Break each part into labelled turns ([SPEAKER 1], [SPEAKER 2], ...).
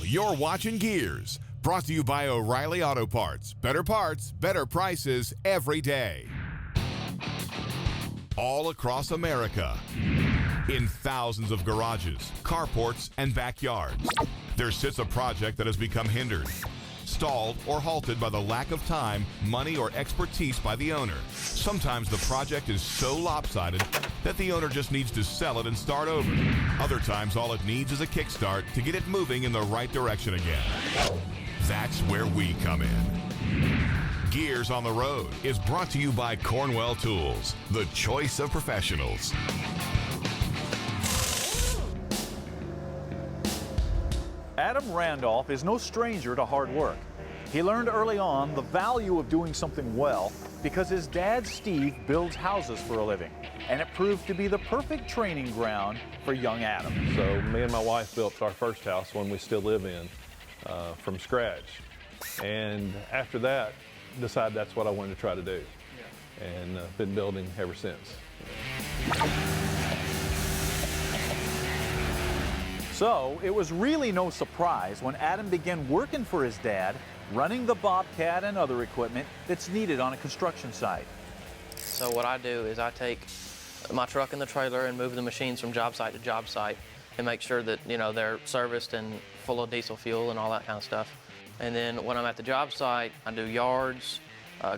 [SPEAKER 1] you're watching Gearz, brought to you by O'Reilly Auto Parts. Better parts, better prices every day. All across America, in thousands of garages, carports, and backyards, there sits a project that has become hindered, stalled, or halted by the lack of time, money, or expertise by the owner. Sometimes the project is so lopsided that the owner just needs to sell it and start over. Other times, all it needs is a kickstart to get it moving in the right direction again. That's where we come in. Gearz on the Road is brought to you by Cornwell Tools, the choice of professionals.
[SPEAKER 2] Adam Randolph is no stranger to hard work. He learned early on the value of doing something well because his dad, Steve, builds houses for a living, and it proved to be the perfect training ground for young Adam.
[SPEAKER 3] So me and my wife built our first house, one we still live in, from scratch. And after that, decided that's what I wanted to try to do. Yeah. And been building ever since.
[SPEAKER 2] So it was really no surprise when Adam began working for his dad, running the Bobcat and other equipment that's needed on a construction site.
[SPEAKER 4] So what I do is I take my truck and the trailer and move the machines from job site to job site and make sure that, you know, they're serviced and full of diesel fuel and all that kind of stuff. And then when I'm at the job site, I do yards,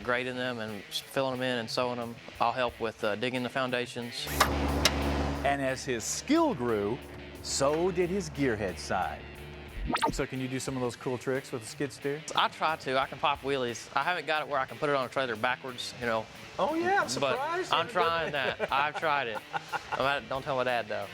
[SPEAKER 4] grading them and filling them in and sewing them. I'll help with digging the foundations.
[SPEAKER 2] And as his skill grew, so did his gearhead side. So can you do some of those cool tricks with the skid steer?
[SPEAKER 4] I try to. I can pop wheelies. I haven't got it where I can put it on a trailer backwards, you know.
[SPEAKER 2] Oh yeah, I'm surprised.
[SPEAKER 4] But I'm trying that. I've tried it. Don't tell my dad though.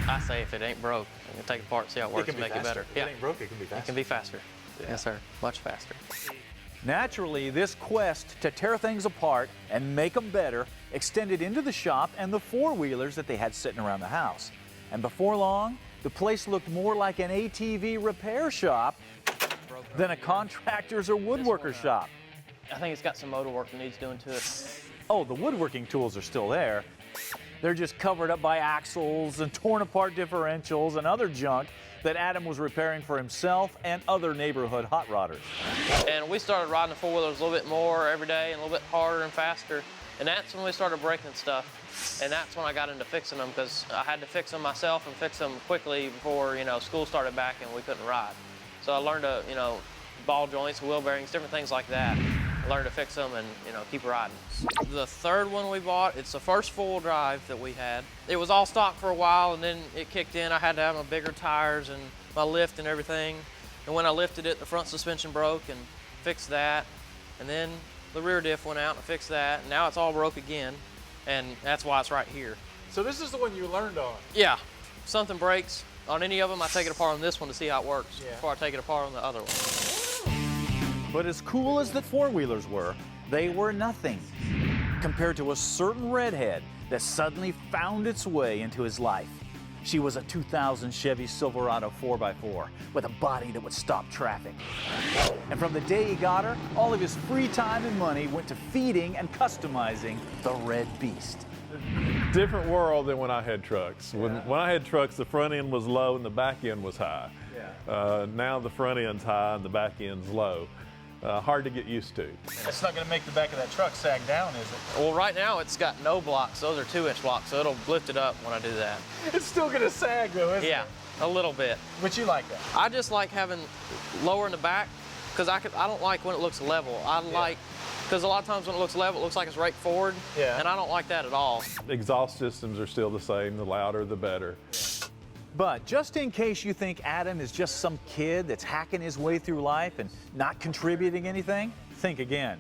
[SPEAKER 4] I say if it ain't broke, you can take it apart, see how it works, and make it better.
[SPEAKER 2] If it ain't broke, it can be faster.
[SPEAKER 4] It can be faster. Yeah. Yes, sir. Much faster.
[SPEAKER 2] Naturally, this quest to tear things apart and make them better extended into the shop and the four-wheelers that they had sitting around the house. And before long, the place looked more like an ATV repair shop than a contractor's or woodworker's shop.
[SPEAKER 4] I think it's got some motor work that needs doing to it.
[SPEAKER 2] Oh, the woodworking tools are still there. They're just covered up by axles and torn apart differentials and other junk that Adam was repairing for himself and other neighborhood hot rodders.
[SPEAKER 4] And we started riding the four-wheelers a little bit more every day and a little bit harder and faster. And that's when we started breaking stuff. And that's when I got into fixing them because I had to fix them myself and fix them quickly before, you know, school started back and we couldn't ride. So I learned to, you know, ball joints, wheel bearings, different things like that. I learned to fix them and, you know, keep riding. The third one we bought, it's the first four-wheel drive that we had. It was all stock for a while and then it kicked in. I had to have my bigger tires and my lift and everything. And when I lifted it, the front suspension broke and fixed that. And then the rear diff went out and fixed that. And now it's all broke again. And that's why it's right here.
[SPEAKER 2] So this is the one you learned on?
[SPEAKER 4] Yeah. If something breaks on any of them, I take it apart on this one to see how it works before I take it apart on the other one.
[SPEAKER 2] But as cool as the four-wheelers were, they were nothing compared to a certain redhead that suddenly found its way into his life. She was a 2000 Chevy Silverado 4x4 with a body that would stop traffic. And from the day he got her, all of his free time and money went to feeding and customizing the red beast.
[SPEAKER 3] Different world than when I had trucks. When I had trucks, the front end was low and the back end was high. Now the front end's high and the back end's low. Hard to get used to.
[SPEAKER 2] It's not going to make the back of that truck sag down, is it?
[SPEAKER 4] Well, right now it's got no blocks. Those are 2-inch blocks, so it'll lift it up when I do that.
[SPEAKER 2] It's still going to sag though, isn't it?
[SPEAKER 4] Yeah, a little bit.
[SPEAKER 2] But you like that?
[SPEAKER 4] I just like having lower in the back because I don't like when it looks level. I like, because a lot of times when it looks level, it looks like it's right forward. Yeah. And I don't like that at all.
[SPEAKER 3] Exhaust systems are still the same. The louder, the better.
[SPEAKER 2] But just in case you think Adam is just some kid that's hacking his way through life and not contributing anything, think again.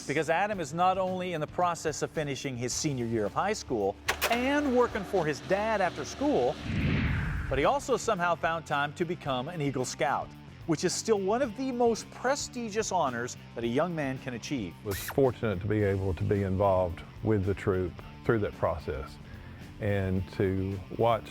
[SPEAKER 2] Because Adam is not only in the process of finishing his senior year of high school and working for his dad after school, but he also somehow found time to become an Eagle Scout, which is still one of the most prestigious honors that a young man can achieve.
[SPEAKER 3] I was fortunate to be able to be involved with the troop through that process and to watch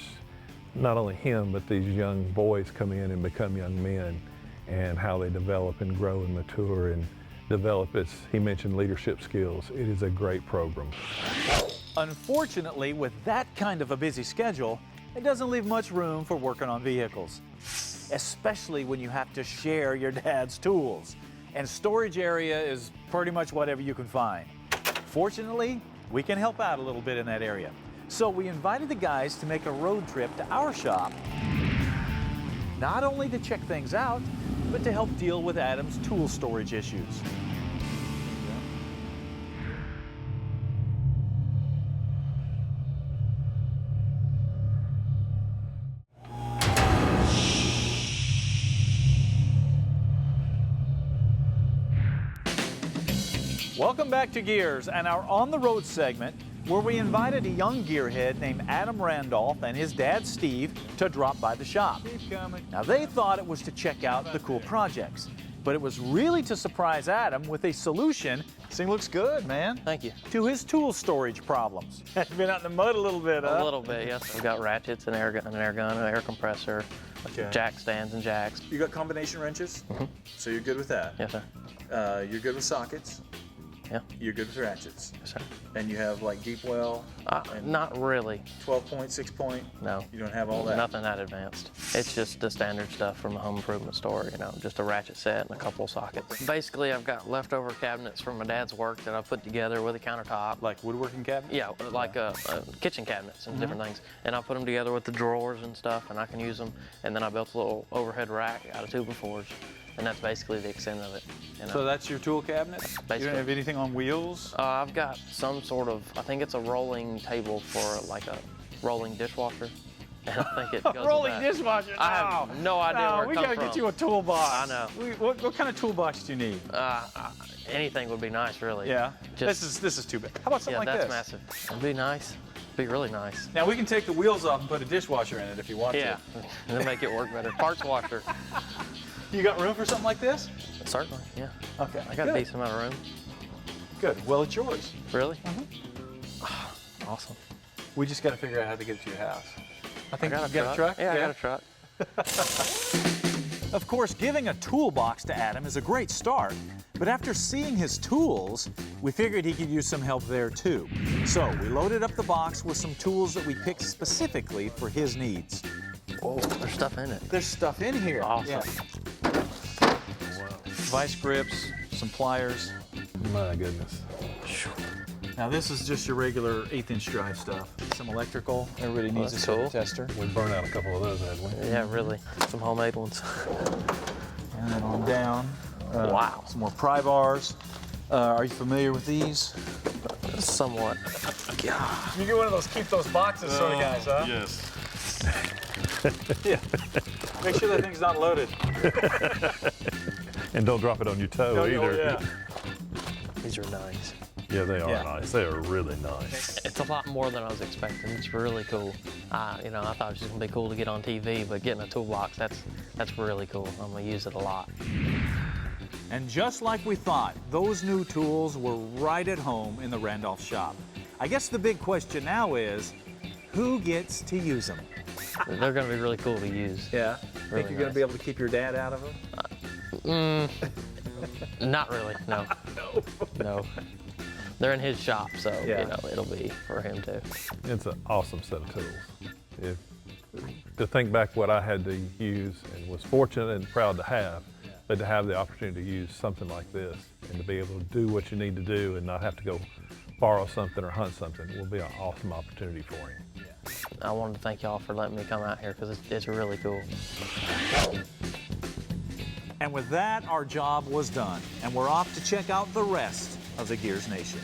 [SPEAKER 3] not only him, but these young boys come in and become young men and how they develop and grow and mature and develop its, he mentioned leadership skills. It is a great program.
[SPEAKER 2] Unfortunately, with that kind of a busy schedule, it doesn't leave much room for working on vehicles, especially when you have to share your dad's tools. And storage area is pretty much whatever you can find. Fortunately, we can help out a little bit in that area. So we invited the guys to make a road trip to our shop, not only to check things out, but to help deal with Adam's tool storage issues. Welcome back to Gearz and our On the Road segment, where we invited a young gearhead named Adam Randolph and his dad Steve to drop by the shop. Now they thought it was to check out the cool projects, but it was really to surprise Adam with a solution. This thing looks good, man.
[SPEAKER 4] Thank you.
[SPEAKER 2] To his tool storage problems. Been out in the mud a little bit, huh?
[SPEAKER 4] A little bit, yes. We've got ratchets, an air gun, an air compressor, jack stands and jacks.
[SPEAKER 2] You got combination wrenches, so you're good with that.
[SPEAKER 4] Yes, sir.
[SPEAKER 2] You're good with sockets.
[SPEAKER 4] Yeah.
[SPEAKER 2] You're good with ratchets.
[SPEAKER 4] Yes, sir.
[SPEAKER 2] And you have like deep well?
[SPEAKER 4] Not really.
[SPEAKER 2] 12 point, 6 point?
[SPEAKER 4] No.
[SPEAKER 2] You don't have all that?
[SPEAKER 4] Nothing that advanced. It's just the standard stuff from a home improvement store, you know, just a ratchet set and a couple of sockets. Basically, I've got leftover cabinets from my dad's work that I put together with a countertop.
[SPEAKER 2] Like woodworking cabinets?
[SPEAKER 4] Yeah, like kitchen cabinets and different things. And I put them together with the drawers and stuff, and I can use them. And then I built a little overhead rack out of 2x4s. And that's basically the extent of it. You know?
[SPEAKER 2] So that's your tool cabinet?
[SPEAKER 4] Basically.
[SPEAKER 2] You don't have anything on wheels?
[SPEAKER 4] I've got some sort of, I think it's a rolling table for like a rolling dishwasher. And I think it goes
[SPEAKER 2] Rolling
[SPEAKER 4] with that.
[SPEAKER 2] dishwasher?
[SPEAKER 4] I have no idea where it
[SPEAKER 2] we
[SPEAKER 4] comes
[SPEAKER 2] gotta
[SPEAKER 4] from.
[SPEAKER 2] get you a toolbox.
[SPEAKER 4] I know.
[SPEAKER 2] What kind of toolbox do you need?
[SPEAKER 4] Anything would be nice, really.
[SPEAKER 2] Yeah.
[SPEAKER 4] Just,
[SPEAKER 2] This is too big. How about something like
[SPEAKER 4] that's
[SPEAKER 2] this?
[SPEAKER 4] massive. It'd be nice. It'd be really nice.
[SPEAKER 2] Now we can take the wheels off and put a dishwasher in it if you want
[SPEAKER 4] Yeah, and then make it work better. Parts washer.
[SPEAKER 2] to. You got room for something like this?
[SPEAKER 4] Certainly, yeah.
[SPEAKER 2] Okay.
[SPEAKER 4] I got
[SPEAKER 2] good.
[SPEAKER 4] a decent amount of room.
[SPEAKER 2] Good. Well, it's yours.
[SPEAKER 4] Really? Awesome.
[SPEAKER 2] We just got to figure out how to get it to your house. I think
[SPEAKER 4] I got
[SPEAKER 2] you got a truck?
[SPEAKER 4] Yeah, I got a truck.
[SPEAKER 2] Of course, giving a toolbox to Adam is a great start, but after seeing his tools, we figured he could use some help there too. So we loaded up the box with some tools that we picked specifically for his needs.
[SPEAKER 4] Oh, there's stuff in it.
[SPEAKER 2] There's stuff in here.
[SPEAKER 4] Awesome.
[SPEAKER 2] Yeah. Vice grips, some pliers.
[SPEAKER 3] My goodness.
[SPEAKER 2] Now this is just your regular 1/8" drive stuff. Some electrical. Everybody needs a
[SPEAKER 4] that's
[SPEAKER 2] circuit
[SPEAKER 4] cool.
[SPEAKER 2] tester.
[SPEAKER 3] We burned out a couple of those, hadn't we?
[SPEAKER 4] Yeah, really. Some homemade ones.
[SPEAKER 2] And then on down.
[SPEAKER 4] Wow.
[SPEAKER 2] Some more pry bars. Are you familiar with these?
[SPEAKER 4] Somewhat.
[SPEAKER 2] You get one of those keep those boxes sort of guys, huh?
[SPEAKER 3] Yes.
[SPEAKER 2] Yeah. Make sure that thing's not loaded.
[SPEAKER 3] And don't drop it on your toe either.
[SPEAKER 2] Yeah.
[SPEAKER 4] These are nice.
[SPEAKER 3] Yeah, they are
[SPEAKER 2] Yeah.
[SPEAKER 3] nice. They are really nice.
[SPEAKER 4] It's a lot more than I was expecting. It's really cool. You know, I thought it was just gonna be cool to get on TV, but getting a toolbox, that's really cool. I'm gonna use it a lot.
[SPEAKER 2] And just like we thought, those new tools were right at home in the Randolph shop. I guess the big question now is, who gets to use them?
[SPEAKER 4] They're gonna be really cool to use.
[SPEAKER 2] Yeah.
[SPEAKER 4] Really
[SPEAKER 2] Think you're gonna
[SPEAKER 4] nice.
[SPEAKER 2] be able to keep your dad out of them?
[SPEAKER 4] Not really, no. No. They're in his shop, so
[SPEAKER 2] Yeah.
[SPEAKER 4] you know, it'll be for him too.
[SPEAKER 3] It's an awesome set of tools. To think back what I had to use and was fortunate and proud to have, but to have the opportunity to use something like this and to be able to do what you need to do and not have to go borrow something or hunt something will be an awesome opportunity for him.
[SPEAKER 4] I wanted to thank y'all for letting me come out here because it's really cool.
[SPEAKER 2] And with that, our job was done, and we're off to check out the rest of the Gearz Nation.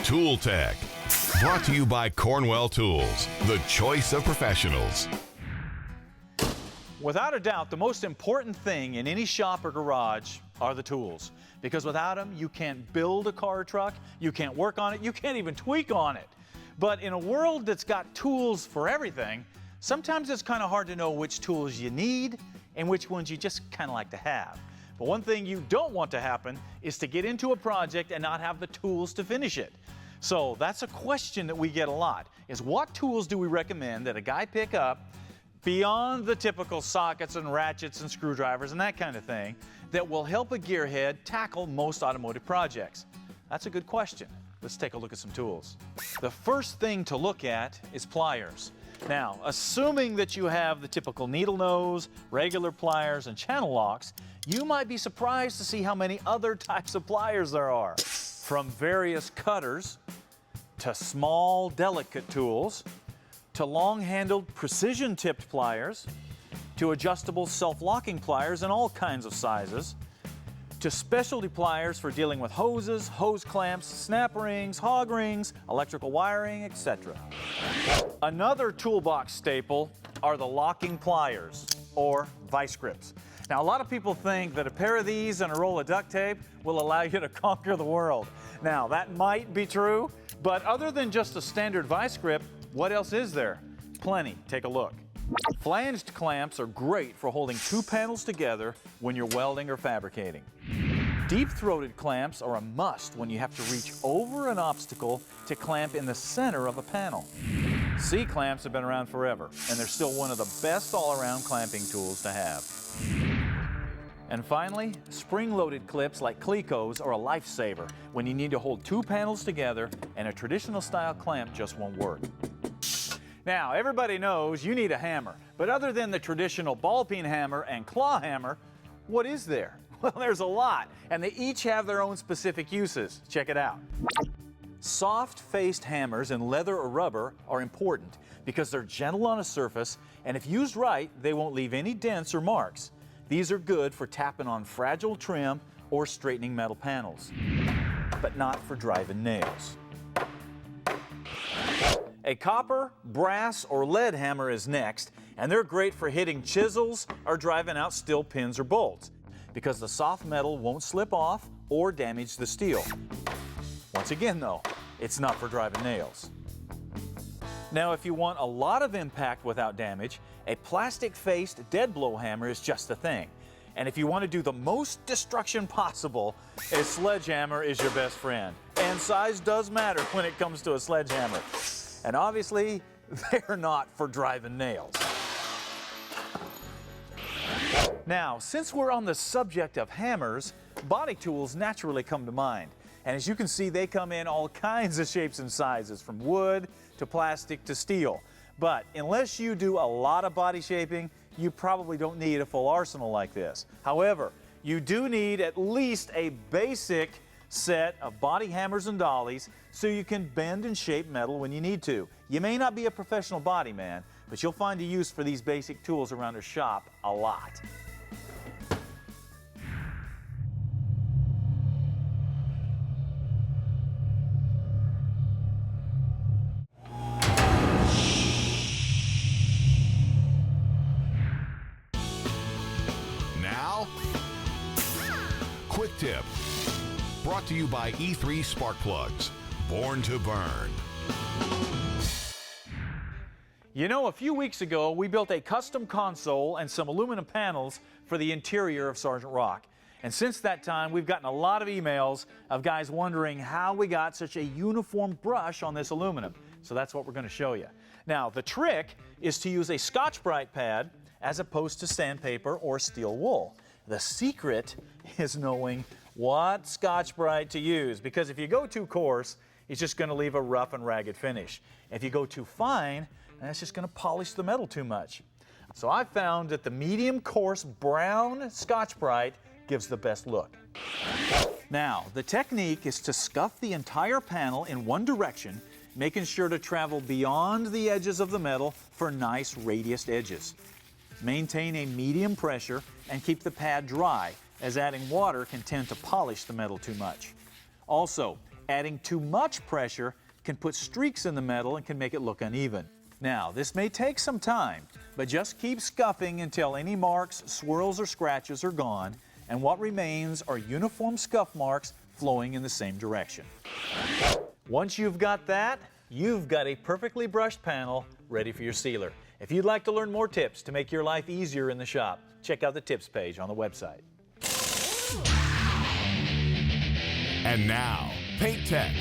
[SPEAKER 1] Tool Tech, brought to you by Cornwell Tools, the choice of professionals.
[SPEAKER 2] Without a doubt, the most important thing in any shop or garage are the tools. Because without them, you can't build a car or truck, you can't work on it, you can't even tweak on it. But in a world that's got tools for everything, sometimes it's kind of hard to know which tools you need and which ones you just kind of like to have. But one thing you don't want to happen is to get into a project and not have the tools to finish it. So that's a question that we get a lot, is what tools do we recommend that a guy pick up beyond the typical sockets and ratchets and screwdrivers and that kind of thing that will help a gearhead tackle most automotive projects? That's a good question. Let's take a look at some tools. The first thing to look at is pliers. Now, assuming that you have the typical needle nose, regular pliers, and channel locks, you might be surprised to see how many other types of pliers there are. From various cutters, to small, delicate tools, to long-handled, precision-tipped pliers, to adjustable self-locking pliers in all kinds of sizes, to specialty pliers for dealing with hoses, hose clamps, snap rings, hog rings, electrical wiring, etc. Another toolbox staple are the locking pliers, or vice grips. Now, a lot of people think that a pair of these and a roll of duct tape will allow you to conquer the world. Now, that might be true, but other than just a standard vice grip, what else is there? Plenty. Take a look. Flanged clamps are great for holding two panels together when you're welding or fabricating. Deep-throated clamps are a must when you have to reach over an obstacle to clamp in the center of a panel. C-clamps have been around forever, and they're still one of the best all-around clamping tools to have. And finally, spring-loaded clips like Clecos are a lifesaver when you need to hold two panels together and a traditional style clamp just won't work. Now, everybody knows you need a hammer, but other than the traditional ball-peen hammer and claw hammer, what is there? Well, there's a lot, and they each have their own specific uses. Check it out. Soft-faced hammers in leather or rubber are important because they're gentle on a surface, and if used right, they won't leave any dents or marks. These are good for tapping on fragile trim or straightening metal panels, but not for driving nails. A copper, brass, or lead hammer is next, and they're great for hitting chisels or driving out steel pins or bolts because the soft metal won't slip off or damage the steel. Once again, though, it's not for driving nails. Now, if you want a lot of impact without damage, a plastic-faced dead blow hammer is just the thing. And if you want to do the most destruction possible, a sledgehammer is your best friend. And size does matter when it comes to a sledgehammer. And obviously, they're not for driving nails. Now, since we're on the subject of hammers, body tools naturally come to mind. And as you can see, they come in all kinds of shapes and sizes, from wood to plastic to steel. But unless you do a lot of body shaping, you probably don't need a full arsenal like this. However, you do need at least a basic set of body hammers and dollies so you can bend and shape metal when you need to. You may not be a professional body man, but you'll find a use for these basic tools around a shop a lot.
[SPEAKER 1] Now, Quick Tip. Brought to you by E3 Spark Plugs. Born to burn.
[SPEAKER 2] You know, a few weeks ago, we built a custom console and some aluminum panels for the interior of Sergeant Rock. And since that time, we've gotten a lot of emails of guys wondering how we got such a uniform brush on this aluminum. So that's what we're going to show you. Now, the trick is to use a Scotch-Brite pad as opposed to sandpaper or steel wool. The secret is knowing what Scotch-Brite to use, because if you go too coarse, it's just going to leave a rough and ragged finish. If you go too fine, that's just going to polish the metal too much. So I found that the medium coarse brown Scotch-Brite gives the best look. Now, the technique is to scuff the entire panel in one direction, making sure to travel beyond the edges of the metal for nice radiused edges. Maintain a medium pressure and keep the pad dry, as adding water can tend to polish the metal too much. Also, adding too much pressure can put streaks in the metal and can make it look uneven. Now, this may take some time, but just keep scuffing until any marks, swirls, or scratches are gone, and what remains are uniform scuff marks flowing in the same direction. Once you've got that, you've got a perfectly brushed panel ready for your sealer. If you'd like to learn more tips to make your life easier in the shop, check out the tips page on the website.
[SPEAKER 1] And now, Paint Tech.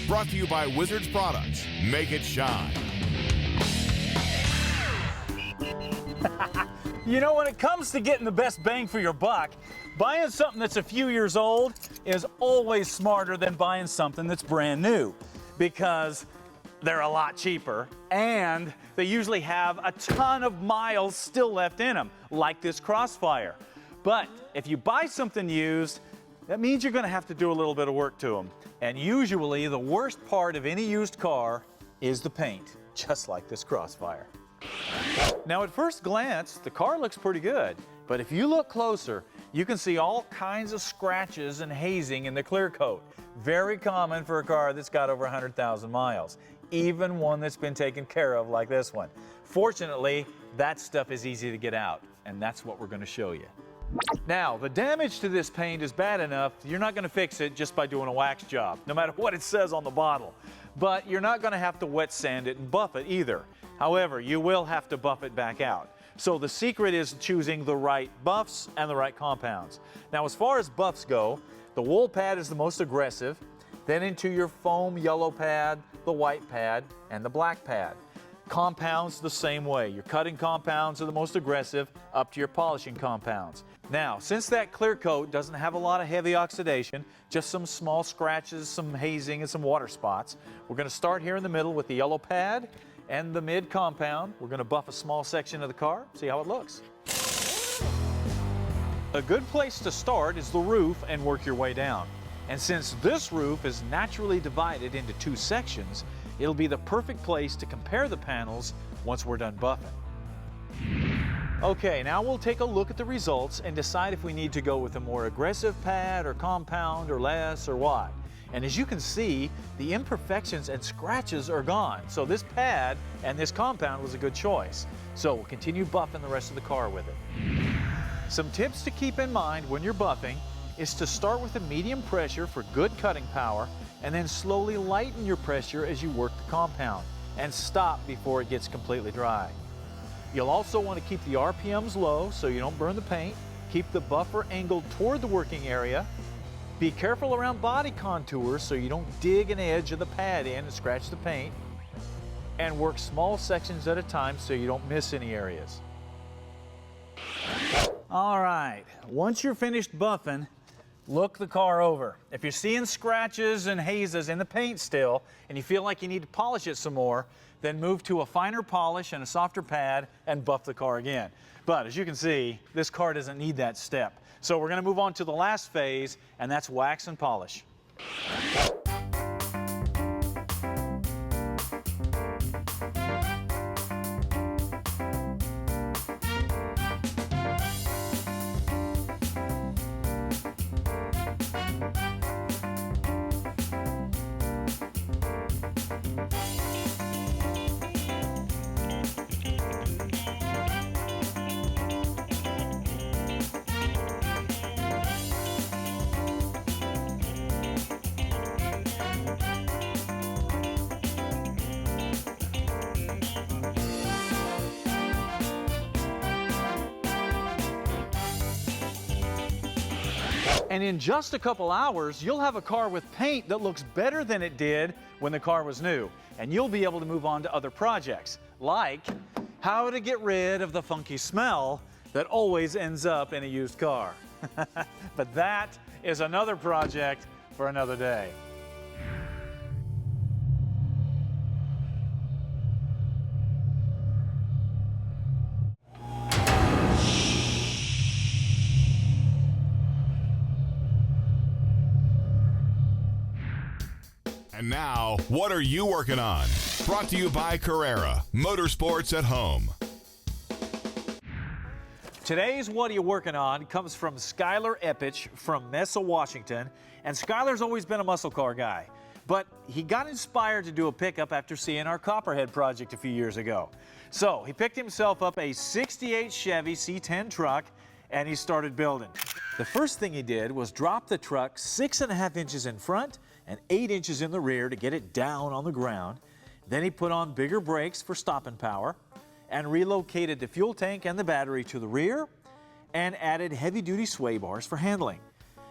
[SPEAKER 1] Brought to you by Wizards Products. Make it shine.
[SPEAKER 2] You know, when it comes to getting the best bang for your buck, buying something that's a few years old is always smarter than buying something that's brand new, because they're a lot cheaper and they usually have a ton of miles still left in them, like this Crossfire. But if you buy something used, that means you're going to have to do a little bit of work to them. And usually the worst part of any used car is the paint, just like this Crossfire. Now, at first glance, the car looks pretty good, but if you look closer, you can see all kinds of scratches and hazing in the clear coat. Very common for a car that's got over 100,000 miles, even one that's been taken care of like this one. Fortunately, that stuff is easy to get out, and that's what we're going to show you. Now, the damage to this paint is bad enough, you're not going to fix it just by doing a wax job, no matter what it says on the bottle. But you're not going to have to wet sand it and buff it either. However, you will have to buff it back out. So the secret is choosing the right buffs and the right compounds. Now, as far as buffs go, the wool pad is the most aggressive, then into your foam yellow pad, the white pad, and the black pad. Compounds the same way. Your cutting compounds are the most aggressive, up to your polishing compounds. Now, since that clear coat doesn't have a lot of heavy oxidation, just some small scratches, some hazing, and some water spots, we're going to start here in the middle with the yellow pad and the mid compound. We're going to buff a small section of the car, see how it looks. A good place to start is the roof and work your way down. And since this roof is naturally divided into two sections, it'll be the perfect place to compare the panels once we're done buffing. Okay, now we'll take a look at the results and decide if we need to go with a more aggressive pad or compound or less or what. And as you can see, the imperfections and scratches are gone. So this pad and this compound was a good choice. So we'll continue buffing the rest of the car with it. Some tips to keep in mind when you're buffing is to start with a medium pressure for good cutting power, and then slowly lighten your pressure as you work the compound, and stop before it gets completely dry. You'll also want to keep the RPMs low so you don't burn the paint. Keep the buffer angled toward the working area. Be careful around body contours so you don't dig an edge of the pad in and scratch the paint. And work small sections at a time so you don't miss any areas. All right, once you're finished buffing, look the car over. If you're seeing scratches and hazes in the paint still, and you feel like you need to polish it some more, then move to a finer polish and a softer pad and buff the car again. But as you can see, this car doesn't need that step. So we're going to move on to the last phase, and that's wax and polish. And in just a couple hours, you'll have a car with paint that looks better than it did when the car was new. And you'll be able to move on to other projects, like how to get rid of the funky smell that always ends up in a used car. But that is another project for another day.
[SPEAKER 1] And now, what are you working on? Brought to you by Carrera, Motorsports at Home.
[SPEAKER 2] Today's What Are You Working On comes from Skylar Epich from Mesa, Washington. And Skylar's always been a muscle car guy. But he got inspired to do a pickup after seeing our Copperhead project a few years ago. So he picked himself up a 68 Chevy C10 truck and he started building. The first thing he did was drop the truck 6.5 inches in front and 8 inches in the rear to get it down on the ground. Then he put on bigger brakes for stopping power and relocated the fuel tank and the battery to the rear and added heavy-duty sway bars for handling.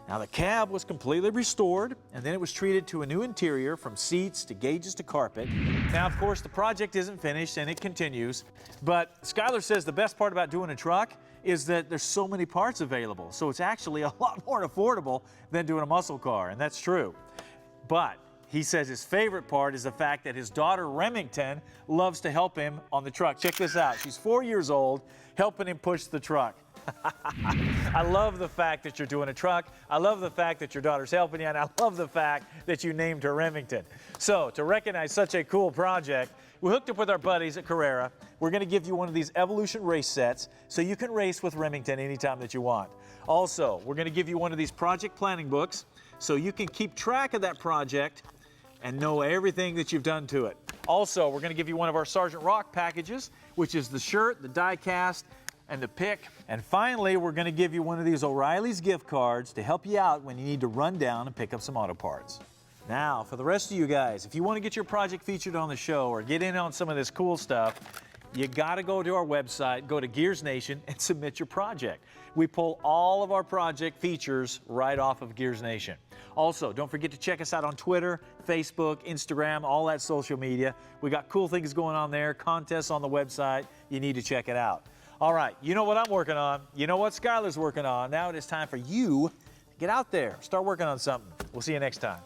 [SPEAKER 2] Now the cab was completely restored, and then it was treated to a new interior from seats to gauges to carpet. Now, of course, the project isn't finished and it continues, but Skylar says the best part about doing a truck is that there's so many parts available, so it's actually a lot more affordable than doing a muscle car, and that's true. But he says his favorite part is the fact that his daughter Remington loves to help him on the truck. Check this out. She's 4 years old, helping him push the truck. I love the fact that you're doing a truck. I love the fact that your daughter's helping you, and I love the fact that you named her Remington. So to recognize such a cool project, we hooked up with our buddies at Carrera. We're going to give you one of these Evolution race sets so you can race with Remington anytime that you want. Also, we're going to give you one of these project planning books so you can keep track of that project and know everything that you've done to it. Also, we're going to give you one of our Sergeant Rock packages, which is the shirt, the die cast, and the pick. And finally, we're going to give you one of these O'Reilly's gift cards to help you out when you need to run down and pick up some auto parts. Now, for the rest of you guys, if you want to get your project featured on the show or get in on some of this cool stuff, you got to go to our website, go to Gearz Nation, and submit your project. We pull all of our project features right off of Gearz Nation. Also, don't forget to check us out on Twitter, Facebook, Instagram, all that social media. We got cool things going on there, contests on the website. You need to check it out. All right, you know what I'm working on. You know what Skylar's working on. Now it is time for you to get out there, start working on something. We'll see you next time.